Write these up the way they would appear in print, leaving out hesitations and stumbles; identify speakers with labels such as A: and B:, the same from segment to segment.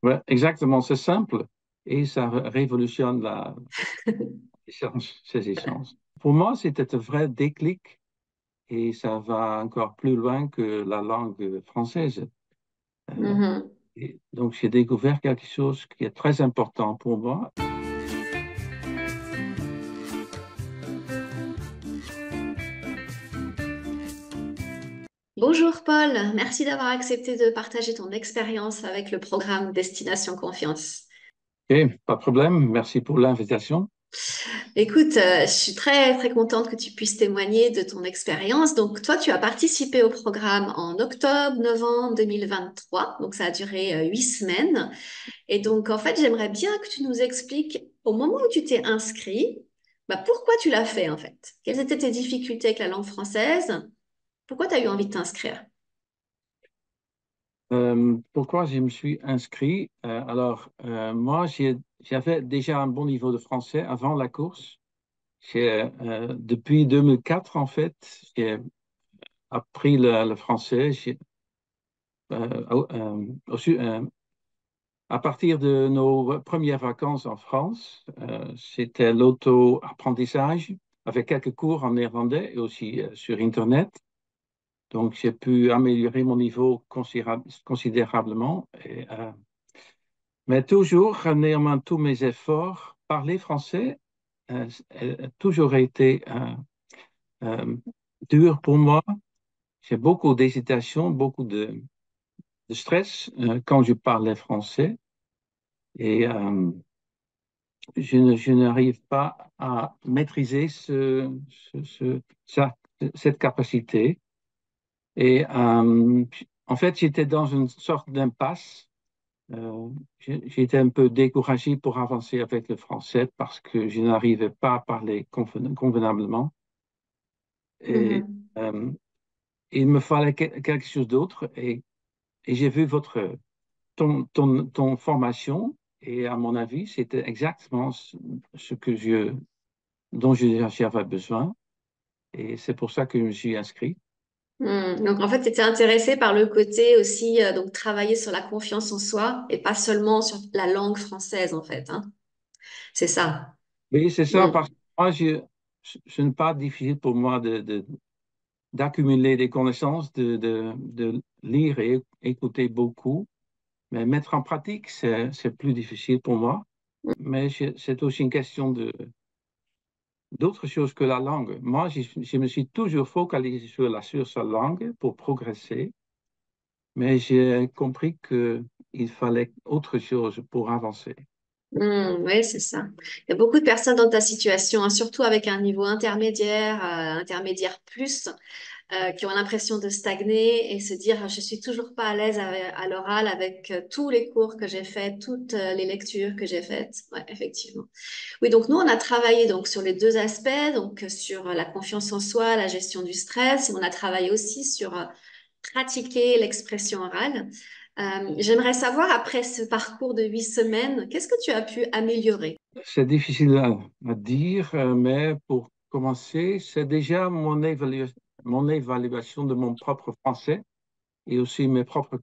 A: Ouais, exactement, c'est simple et ça révolutionne ces échanges. Pour moi, c'était un vrai déclic et ça va encore plus loin que la langue française. Euh,
B: Mhm.
A: et donc, j'ai découvert quelque chose qui est très important pour moi.
B: Bonjour Paul, merci d'avoir accepté de partager ton expérience avec le programme Destination Confiance.
A: Ok, pas de problème, merci pour l'invitation.
B: Écoute, je suis très très contente que tu puisses témoigner de ton expérience. Donc toi, tu as participé au programme en octobre-novembre 2023, donc ça a duré 8 semaines. Et donc en fait, j'aimerais bien que tu nous expliques au moment où tu t'es inscrit, bah, pourquoi tu l'as fait en fait. Quelles étaient tes difficultés avec la langue française? Pourquoi tu as eu envie de t'inscrire?
A: Pourquoi je me suis inscrit? Moi, j'avais déjà un bon niveau de français avant la course. Depuis 2004, en fait, j'ai appris le français. À partir de nos premières vacances en France, c'était l'auto-apprentissage avec quelques cours en néerlandais et aussi sur Internet. Donc, j'ai pu améliorer mon niveau considérablement. Mais toujours, néanmoins, tous mes efforts, parler français a toujours été euh, dur pour moi. J'ai beaucoup d'hésitation, beaucoup de stress quand je parlais français et je n'arrive pas à maîtriser cette capacité. Et en fait, j'étais dans une sorte d'impasse. J'étais un peu découragé pour avancer avec le français parce que je n'arrivais pas à parler convenablement. Et
B: Mhm.
A: euh, il me fallait quelque chose d'autre. Et j'ai vu ton formation. Et à mon avis, c'était exactement ce dont j'avais besoin. Et c'est pour ça que je me suis inscrit.
B: Donc en fait, tu étais intéressé par le côté aussi, donc travailler sur la confiance en soi et pas seulement sur la langue française en fait, hein. C'est ça.
A: Oui, c'est ça,
B: Mm.
A: parce que moi, ce n'est pas difficile pour moi d'accumuler des connaissances, de lire et écouter beaucoup. Mais mettre en pratique, c'est plus difficile pour moi. Mais c'est aussi une question d'autre chose que la langue. Moi, je me suis toujours focalisé sur sa langue pour progresser, mais j'ai compris qu'il fallait autre chose pour avancer.
B: Oui, c'est ça. Il y a beaucoup de personnes dans ta situation, hein, surtout avec un niveau intermédiaire, intermédiaire plus, qui ont l'impression de stagner et se dire, je suis toujours pas à l'aise à l'oral avec tous les cours que j'ai faits, toutes les lectures que j'ai faites. Ouais, effectivement. Oui, donc nous, on a travaillé donc sur les deux aspects, donc sur la confiance en soi, la gestion du stress, et on a travaillé aussi sur pratiquer l'expression orale. J'aimerais savoir, après ce parcours de 8 semaines, qu'est-ce que tu as pu améliorer?
A: C'est difficile à dire, mais pour commencer, c'est déjà mon évaluation de mon propre français et aussi mes propres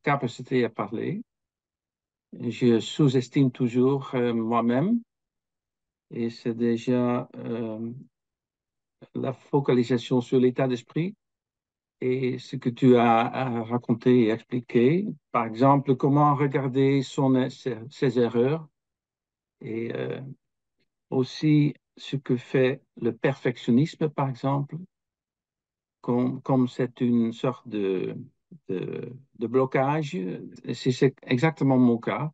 A: capacités à parler. Je sous-estime toujours moi-même et c'est déjà la focalisation sur l'état d'esprit et ce que tu as raconté et expliqué. Par exemple, comment regarder ses erreurs et aussi ce que fait le perfectionnisme, par exemple, comme c'est une sorte de blocage. C'est exactement mon cas.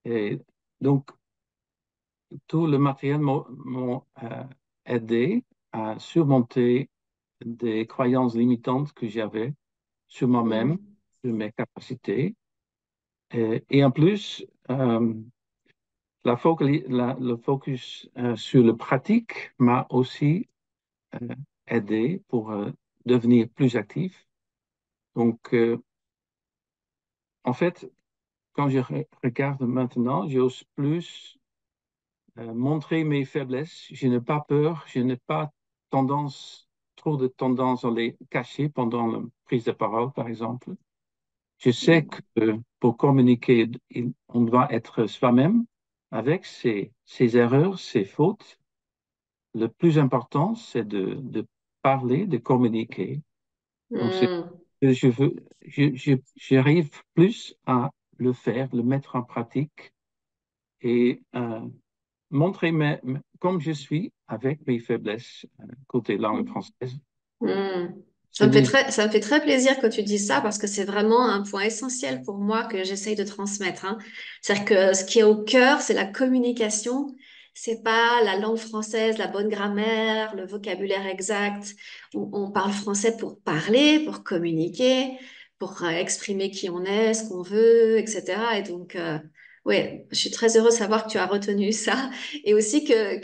A: Et donc, tout le matériel m'a aidé à surmonter des croyances limitantes que j'avais sur moi-même,
B: Mhm.
A: sur mes capacités. Et en plus, le focus sur le pratique m'a aussi euh, aidé pour devenir plus actif. Donc, en fait, quand je regarde maintenant, j'ose plus montrer mes faiblesses. Je n'ai pas peur, je n'ai pas trop de tendance à les cacher pendant la prise de parole, par exemple. je sais que pour communiquer, on doit être soi-même avec ses erreurs, ses fautes. Le plus important, c'est de parler, de communiquer. Donc,
B: Hmm.
A: je veux, j'arrive plus à le faire, le mettre en pratique et montrer comme je suis avec mes faiblesses côté langue française.
B: Hmm.
A: C'est les,
B: Ça me fait très plaisir que tu dises ça parce que c'est vraiment un point essentiel pour moi que j'essaye de transmettre, hein. C'est-à-dire que ce qui est au cœur, c'est la communication. C'est pas la langue française, la bonne grammaire, le vocabulaire exact. On parle français pour parler, pour communiquer, pour exprimer qui on est, ce qu'on veut, etc. Et donc, ouais, je suis très heureuse de savoir que tu as retenu ça. Et aussi que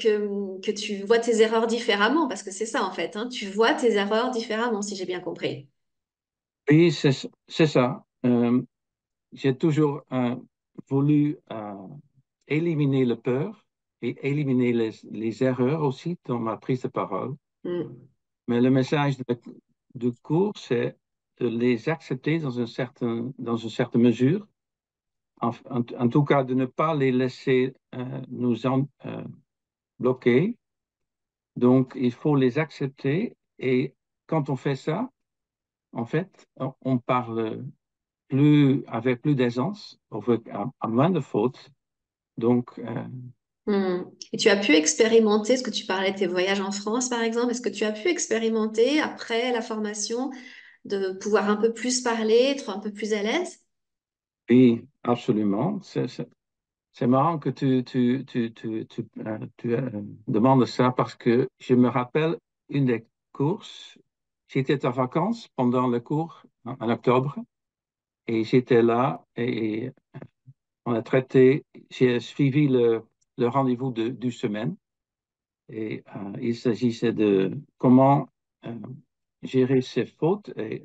B: tu vois tes erreurs différemment, parce que c'est ça en fait, hein. Tu vois tes erreurs différemment, si j'ai bien compris.
A: oui, c'est ça. J'ai toujours voulu éliminer la peur et éliminer les erreurs aussi dans ma prise de parole.
B: Mm.
A: Mais le message du cours, c'est de les accepter dans une certaine mesure. En tout cas, de ne pas les laisser bloquer. Donc, il faut les accepter. Et quand on fait ça, en fait, on parle avec plus d'aisance, à moins de fautes. Donc,
B: Mm. Et tu as pu expérimenter, ce que tu parlais de tes voyages en France, par exemple, est-ce que tu as pu expérimenter après la formation de pouvoir un peu plus parler, être un peu plus à l'aise?
A: oui, absolument. C'est marrant que tu demandes ça parce que je me rappelle une des courses. J'étais en vacances pendant le cours en octobre et j'étais là et on a traité, j'ai suivi le rendez-vous du semaine et il s'agissait de comment euh, gérer ses fautes et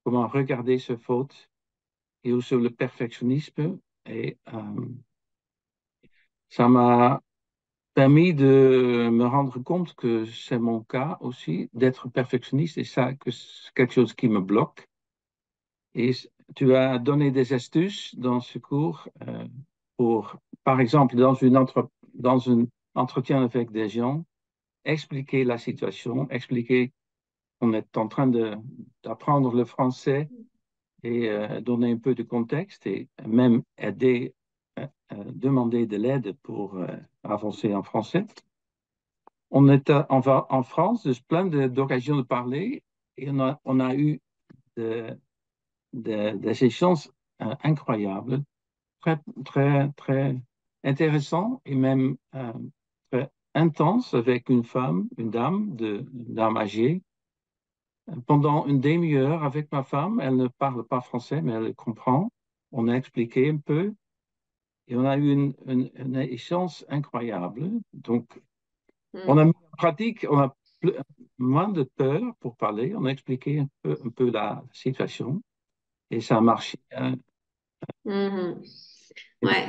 A: comment regarder ses fautes et aussi le perfectionnisme. Et ça m'a permis de me rendre compte que c'est mon cas aussi, d'être perfectionniste et ça, que c'est quelque chose qui me bloque. Et tu as donné des astuces dans ce cours pour, par exemple, dans un entretien avec des gens, expliquer la situation, expliquer qu'on est en train d'apprendre le français et donner un peu de contexte et même aider, demander de l'aide pour avancer en français. En France, de plein d'occasions de parler et on a eu de- des échanges incroyables, très, très, très intéressants et même très intenses avec une dame, une dame âgée. Pendant une demi-heure avec ma femme, elle ne parle pas français, mais elle comprend. On a expliqué un peu et on a eu un échange incroyable. Donc, on a mis
B: Mm.
A: en pratique, on a moins de peur pour parler. On a expliqué un peu la situation et ça a marché, hein.
B: Mhm. Ouais.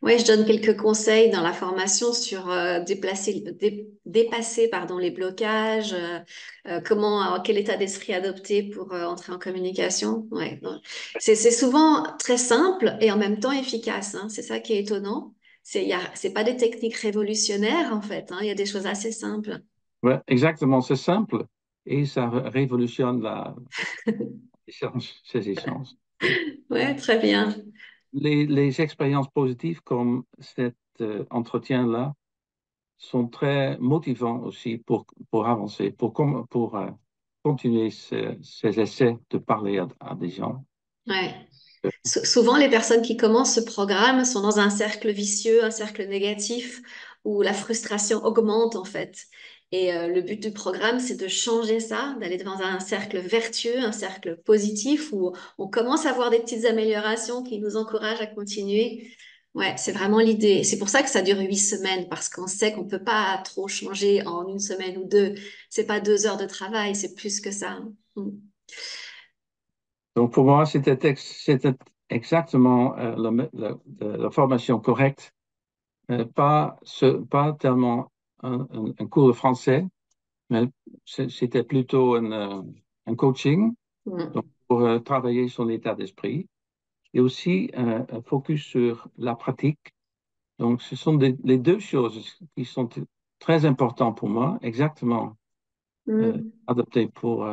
B: Ouais, je donne quelques conseils dans la formation sur dépasser pardon, les blocages, quel état d'esprit adopter pour entrer en communication. Ouais, ouais. C'est souvent très simple et en même temps efficace, hein. C'est ça qui est étonnant. C'est pas des techniques révolutionnaires en fait, hein. Il y a des choses assez simples.
A: Ouais, exactement, c'est simple et ça révolutionne ces échanges. Oui.
B: Ouais, très bien.
A: Les expériences positives comme cet entretien-là sont très motivants aussi pour avancer, pour continuer ces essais de parler à des gens.
B: Ouais. Souvent, les personnes qui commencent ce programme sont dans un cercle vicieux, un cercle négatif, où la frustration augmente en fait. Et le but du programme, c'est de changer ça, d'aller dans un cercle vertueux, un cercle positif, où on commence à voir des petites améliorations qui nous encouragent à continuer. Ouais, c'est vraiment l'idée. C'est pour ça que ça dure 8 semaines, parce qu'on sait qu'on peut pas trop changer en une semaine ou deux. C'est pas 2 heures de travail, c'est plus que ça. Mm.
A: Donc pour moi, c'était exactement la formation correcte. Pas tellement un cours de français, mais c'était plutôt un coaching. Donc,
B: Mm.
A: pour travailler son état d'esprit et aussi un focus sur la pratique. Donc, ce sont les deux choses qui sont très importantes pour moi, exactement
B: Mm.
A: adaptées pour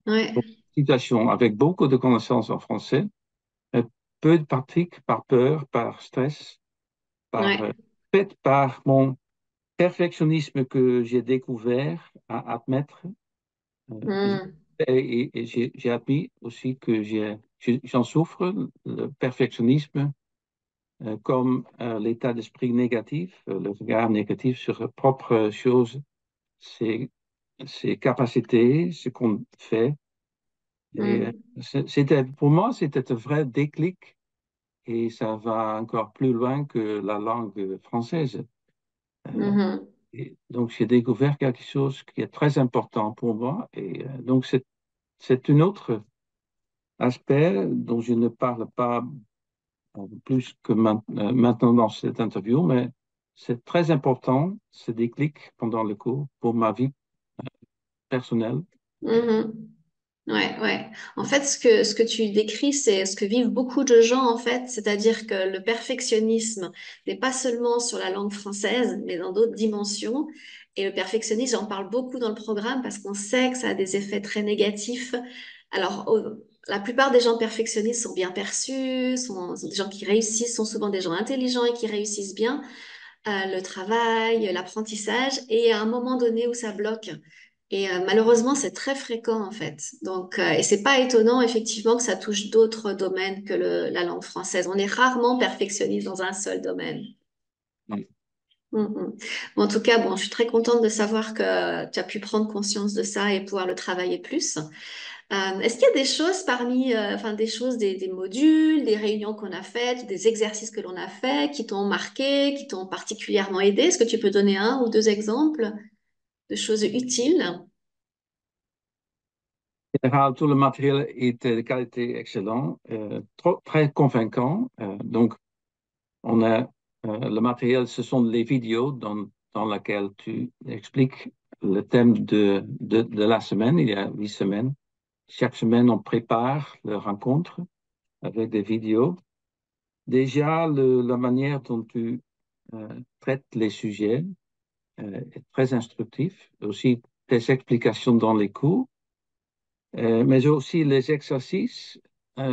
B: Ouais,
A: une situation avec beaucoup de connaissances en français, euh, peu de pratique par peur, par stress,
B: ouais.
A: peut-être par mon perfectionnisme que j'ai découvert à admettre. Euh,
B: Mm.
A: et j'ai admis aussi que j'en souffre, le perfectionnisme, comme l'état d'esprit négatif, le regard négatif sur ses propres choses, ses, ses capacités, ce qu'on fait. Et
B: Mm.
A: pour moi, c'était un vrai déclic et ça va encore plus loin que la langue française. Euh,
B: Mhm.
A: et donc, j'ai découvert quelque chose qui est très important pour moi. Et donc, c'est un autre aspect dont je ne parle pas plus que maintenant dans cette interview, mais c'est très important, ce déclic pendant le cours pour ma vie personnelle.
B: Mhm. Ouais, ouais. En fait, ce que tu décris, c'est ce que vivent beaucoup de gens, en fait. C'est-à-dire que le perfectionnisme n'est pas seulement sur la langue française, mais dans d'autres dimensions. Et le perfectionnisme, j'en parle beaucoup dans le programme parce qu'on sait que ça a des effets très négatifs. Alors, la plupart des gens perfectionnistes sont bien perçus, sont des gens qui réussissent, sont souvent des gens intelligents et qui réussissent bien le travail, l'apprentissage, et à un moment donné où ça bloque. Et malheureusement, c'est très fréquent en fait. Donc, et c'est pas étonnant effectivement que ça touche d'autres domaines que la langue française. On est rarement perfectionniste dans un seul domaine. Mhm. Bon, en tout cas, bon, je suis très contente de savoir que tu as pu prendre conscience de ça et pouvoir le travailler plus. Est-ce qu'il y a des choses parmi, enfin des choses, des modules, des réunions qu'on a faites, des exercices que l'on a faits qui t'ont marqué, qui t'ont particulièrement aidé? Est-ce que tu peux donner un ou deux exemples de choses utiles?
A: En général, tout le matériel est de qualité excellente, très convaincant. Donc, on a le matériel, ce sont les vidéos dans lesquelles tu expliques le thème de la semaine. Il y a 8 semaines. Chaque semaine, on prépare la rencontre avec des vidéos. Déjà, la manière dont tu traites les sujets est très instructif. Aussi, tes explications dans les cours, mais aussi les exercices.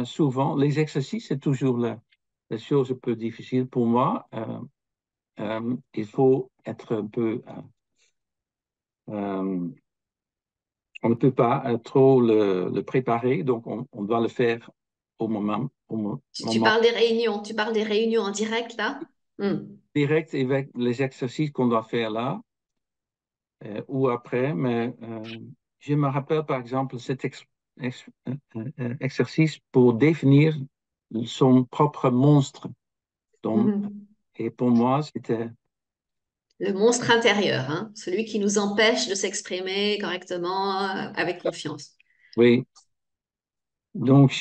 A: Souvent, les exercices, c'est toujours la chose un peu difficile pour moi. Il faut être un peu... euh, on ne peut pas trop le préparer, donc on doit le faire
B: Tu
A: moment
B: parles des réunions, tu parles des réunions en direct là? Hmm.
A: direct avec les exercices qu'on doit faire là ou après. Mais je me rappelle par exemple exercice pour définir son propre monstre. Donc,
B: Mhm.
A: et pour moi, c'était,
B: Le monstre intérieur, hein, celui qui nous empêche de s'exprimer correctement, avec confiance.
A: oui. Donc,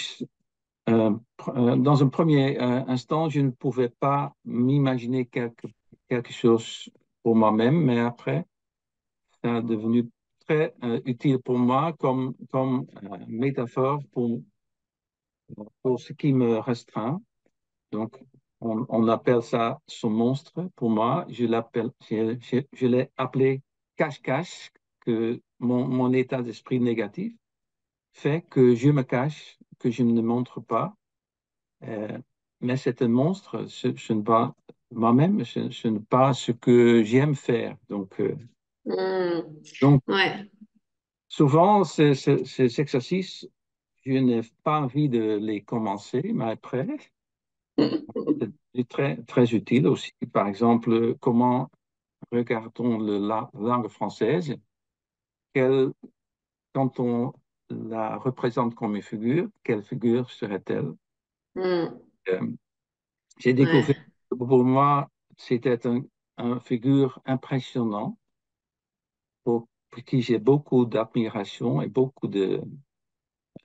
A: dans un premier instant, je ne pouvais pas m'imaginer quelque chose pour moi-même, mais après, ça est devenu très utile pour moi comme métaphore pour ce qui me restreint. Donc, on appelle ça son monstre. Pour moi, je l'ai appelé cache-cache, que mon état d'esprit négatif fait que je me cache, que je ne montre pas. Euh, mais c'est un monstre, ce n'est pas moi-même, ce n'est pas ce que j'aime faire.
B: Hmm.
A: Donc
B: Ouais.
A: souvent, ces exercices, je n'ai pas envie de les commencer, mais après, c'est très, très utile aussi. Par exemple, comment regardons la langue française? Quelle, quand on la représente comme une figure, quelle figure serait-elle?
B: Hmm.
A: Euh, j'ai découvert
B: Ouais.
A: que pour moi, c'était un figure impressionnant pour qui j'ai beaucoup d'admiration et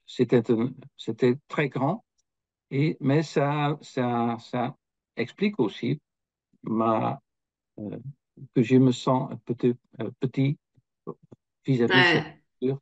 A: c'était très grand. Mais ça explique aussi ma, euh, que je me sens un petit vis-à-vis de cette
B: Ouais.
A: figure.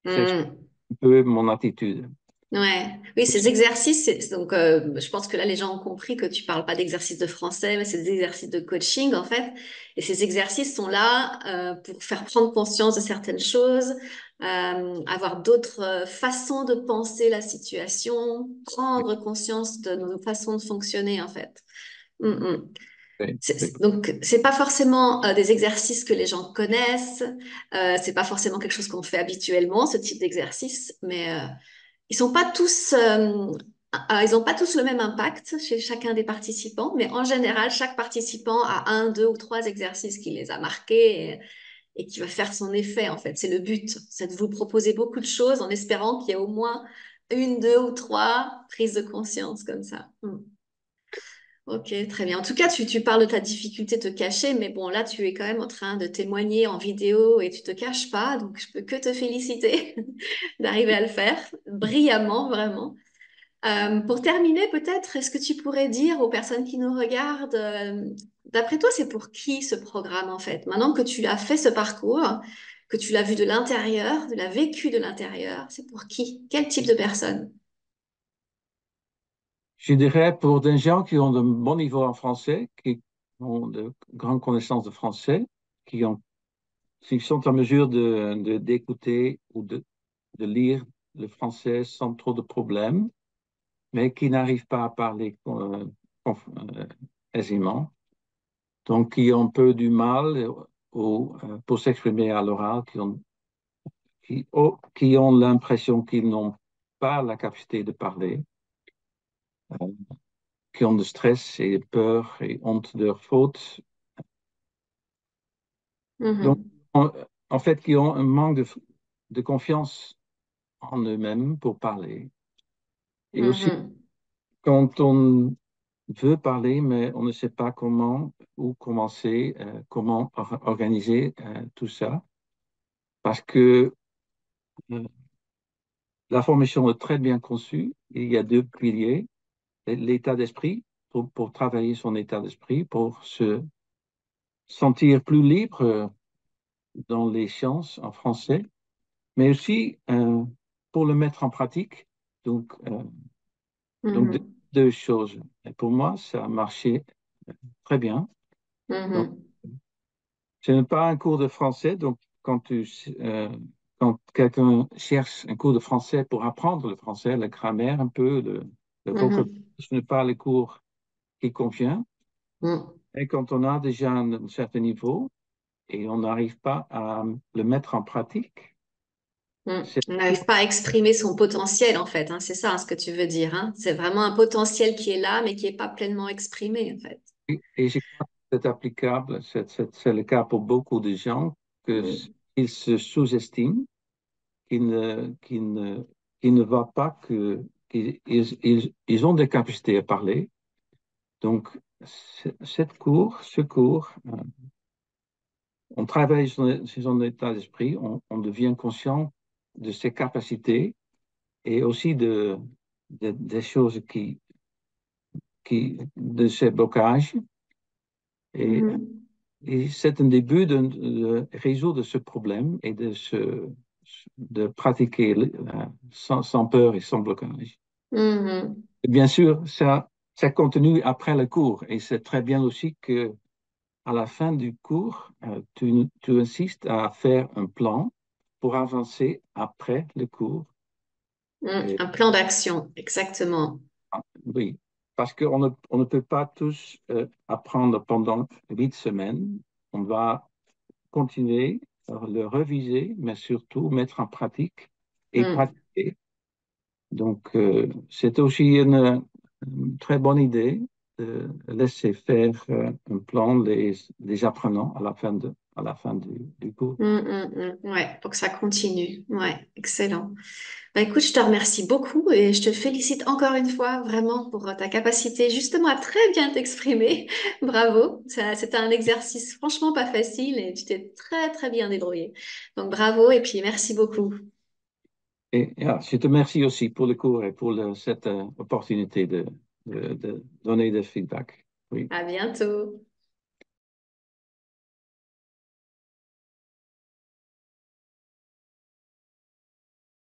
A: Ça explique
B: Hmm.
A: un peu mon attitude.
B: Ouais. Oui, ces exercices, donc je pense que là les gens ont compris que tu parles pas d'exercices de français, mais c'est des exercices de coaching en fait. Et ces exercices sont là pour faire prendre conscience de certaines choses, avoir d'autres façons de penser la situation,
A: Oui,
B: prendre conscience de nos façons de fonctionner en fait. Mm, mm.
A: oui, oui.
B: Donc, c'est pas forcément des exercices que les gens connaissent, c'est pas forcément quelque chose qu'on fait habituellement, ce type d'exercice, mais ils sont pas tous, ils ont pas tous le même impact chez chacun des participants, mais en général, chaque participant a un, deux ou trois exercices qui les a marqués et qui va faire son effet, en fait. C'est le but, c'est de vous proposer beaucoup de choses en espérant qu'il y ait au moins une, deux ou trois prises de conscience comme ça. Mm. Ok, très bien. En tout cas, tu parles de ta difficulté de te cacher, mais bon, là, tu es quand même en train de témoigner en vidéo et tu te caches pas, donc je peux que te féliciter d'arriver à le faire brillamment, vraiment. Pour terminer, peut-être, est-ce que tu pourrais dire aux personnes qui nous regardent, d'après toi, c'est pour qui ce programme en fait? Maintenant que tu as fait ce parcours, que tu l'as vu de l'intérieur, de l'as vécu de l'intérieur, c'est pour qui? Quel type de personne?
A: Je dirais pour des gens qui ont de bons niveaux en français, qui ont de grandes connaissances de français, qui ont, qui sont en mesure d'écouter ou de lire le français sans trop de problèmes, mais qui n'arrivent pas à parler aisément. Donc, qui ont un peu du mal pour s'exprimer à l'oral, qui ont l'impression qu'ils n'ont pas la capacité de parler, euh, qui ont de stress et peur et honte de leurs fautes. Donc,
B: Mhm.
A: en, en fait, qui ont un manque de confiance en eux-mêmes pour parler. Et aussi,
B: Mhm.
A: quand on veut parler, mais on ne sait pas comment, où commencer, comment organiser tout ça, parce que euh, la formation est très bien conçue. Il y a deux piliers, l'état d'esprit, pour travailler son état d'esprit, pour se sentir plus libre dans les sciences en français, mais aussi pour le mettre en pratique. Donc, donc
B: Mhm.
A: deux choses. Et pour moi, ça a marché très bien. Donc,
B: Mhm.
A: ce n'est pas un cours de français, donc quand quelqu'un cherche un cours de français pour apprendre le français, la grammaire un peu, le vocabulaire,
B: Mhm.
A: ce n'est pas le cours qui convient.
B: Mhm.
A: Et quand on a déjà un certain niveau et on n'arrive pas à le mettre en pratique,
B: Mhm.
A: c'est,
B: On n'arrive pas à exprimer son potentiel, en fait, hein, c'est ça, hein, ce que tu veux dire, hein. C'est vraiment un potentiel qui est là, mais qui n'est pas pleinement exprimé, en fait.
A: et je crois que c'est applicable, c'est le cas pour beaucoup de gens,
B: Mhm.
A: qu'ils se sous-estiment, qu'ils ne voient pas qu'ils ont des capacités à parler. Donc, ce cours, on travaille sur son état d'esprit, on devient conscient de ses capacités et aussi des choses de ses blocages. Et,
B: Mhm.
A: et c'est un début de résoudre ce problème et de pratiquer sans peur et sans blocage.
B: Mhm.
A: Et bien sûr, ça continue après le cours et c'est très bien aussi que à la fin du cours, tu insistes à faire un plan pour avancer après le cours. Et,
B: Un plan d'action, exactement.
A: oui, parce on ne peut pas tous apprendre pendant 8 semaines. On va continuer à le reviser, mais surtout mettre en pratique et
B: Mhm.
A: pratiquer. Donc, c'est aussi une très bonne idée de laisser faire un plan des apprenants à la fin du cours.
B: Ouais, pour que ça continue. Ouais, excellent. Bah, écoute, je te remercie beaucoup et je te félicite encore une fois vraiment pour ta capacité justement à très bien t'exprimer. Bravo. C'était un exercice franchement pas facile et tu t'es très très bien débrouillé. Donc bravo et puis merci beaucoup.
A: Et je te remercie aussi pour le cours et pour cette opportunité de donner des feedback. Oui.
B: À bientôt.